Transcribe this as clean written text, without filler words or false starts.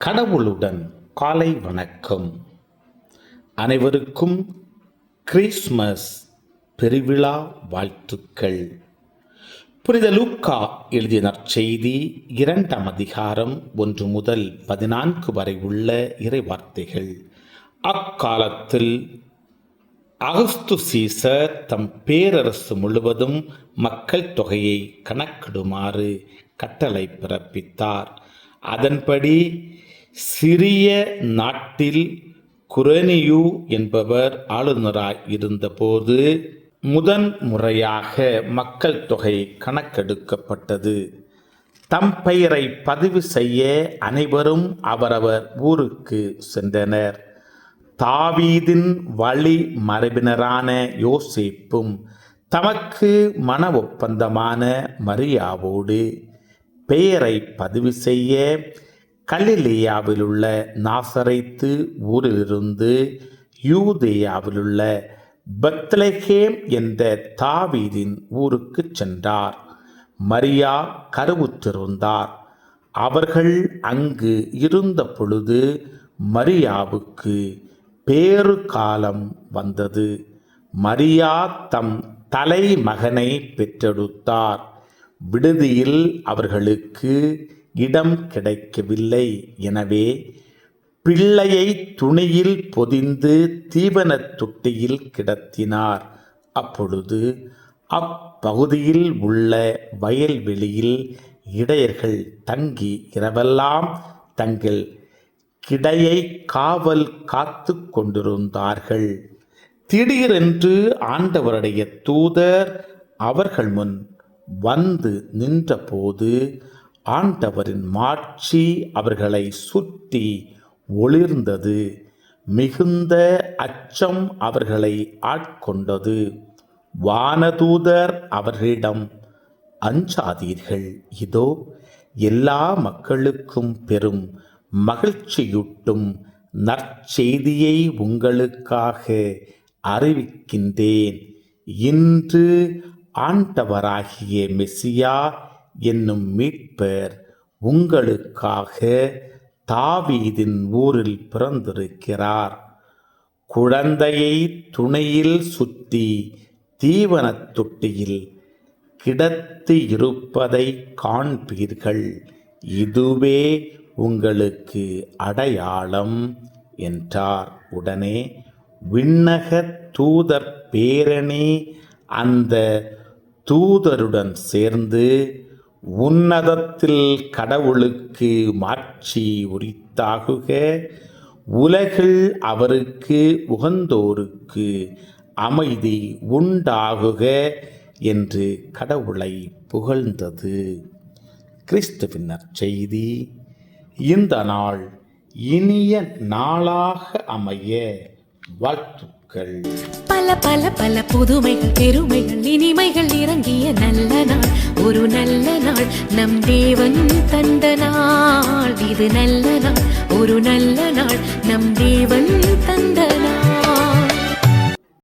கடவுளுடன் காலை வணக்கம். அனைவருக்கும் கிறிஸ்மஸ் பெருவிழா வாழ்த்துக்கள். புனித லூக்கா எழுதிய நற்செய்தி 2 அதிகாரம் 1 முதல் 14 வரை உள்ள இறைவார்த்தைகள். அக்காலத்தில் அகஸ்து சீசர் தம் பேரரசு முழுவதும் மக்கள் தொகையை கணக்கிடுமாறு கட்டளை பிறப்பித்தார். அதன்படி சிறிய நாட்டில் குரேனியு என்பவர் ஆளுநராய் இருந்தபோது முதன் முறையாக மக்கள் தொகை கணக்கெடுக்கப்பட்டது. தம் பெயரை பதிவு செய்ய அனைவரும் அவரவர் ஊருக்கு சென்றனர். தாவீதின் வழி மரபினரான யோசேப்பும் தமக்கு மன ஒப்பந்தமான மரியாவோடு பெயரை பதிவு செய்ய கலிலேயாவிலுள்ள நாசரேத்து ஊரிலிருந்து யூதேயாவிலுள்ள பெத்லகேம் என்ற தாவீதின் ஊருக்கு சென்றார். மரியா கருவுற்றிருந்தார். அவர்கள் அங்கு இருந்த பொழுது மரியாவுக்கு பேறு காலம் வந்தது. மரியா தம் தலைமகனை பெற்றெடுத்தார். விடுதியில் அவர்களுக்கு இடம் கிடைக்கவில்லை. எனவே பிள்ளையை துணியில் பொதிந்து தீவனத் தொட்டியில் கிடத்தினார். அப்பொழுது அப்பகுதியில் உள்ள வயல்வெளியில் இடையர்கள் தங்கி இரவெல்லாம் தங்கள் கிடையை காவல் காத்து கொண்டிருந்தார்கள். திடீரென்று ஆண்டவருடைய தூதர் அவர்கள் முன் வந்து நின்றபோது ஆண்டவரின் மாட்சி அவர்களை சுற்றி ஒளிர்ந்தது. மிகுந்த அச்சம் அவர்களை ஆட்கொண்டது. வானதூதர் அவர்களிடம், அஞ்சாதீர்கள், இதோ எல்லா மக்களுக்கும் பெரும் மகிழ்ச்சியூட்டும் நற்செய்தியை உங்களுக்காக அறிவிக்கின்றேன். இன்று ஆண்டவராகிய மெசியா என்னும் மீட்பர் உங்களுக்காக தாவீதின் ஊரில் பிறந்திருக்கிறார். குழந்தையை துணையில் சுற்றி தீவனத் தொட்டியில் கிடத்தி இருப்பதை காண்பீர்கள். இதுவே உங்களுக்கு அடையாளம் என்றார். உடனே விண்ணக தூதர் பேரணி அந்த தூதருடன் சேர்ந்து, உன்னதத்தில் கடவுளுக்கு மாட்சி உரித்தாகுக, உலகில் அவருக்கு உகந்தோருக்கு அமைதி உண்டாகுக என்று கடவுளை புகழ்ந்தது. கிறிஸ்துவின் நற்செய்தி. இந்த நாள் இனிய நாளாக அமைய வாழ்த்துக்கள். பல பல பல புதுமைகள், பெருமைகள், இனிமைகள் இறங்கிய நல்ல நாள், ஒரு நல்ல நாள், நம் தேவன் தந்த நாள். இது நல்ல நாள், ஒரு நல்ல நாள், நம் தேவன் தந்த நாள்.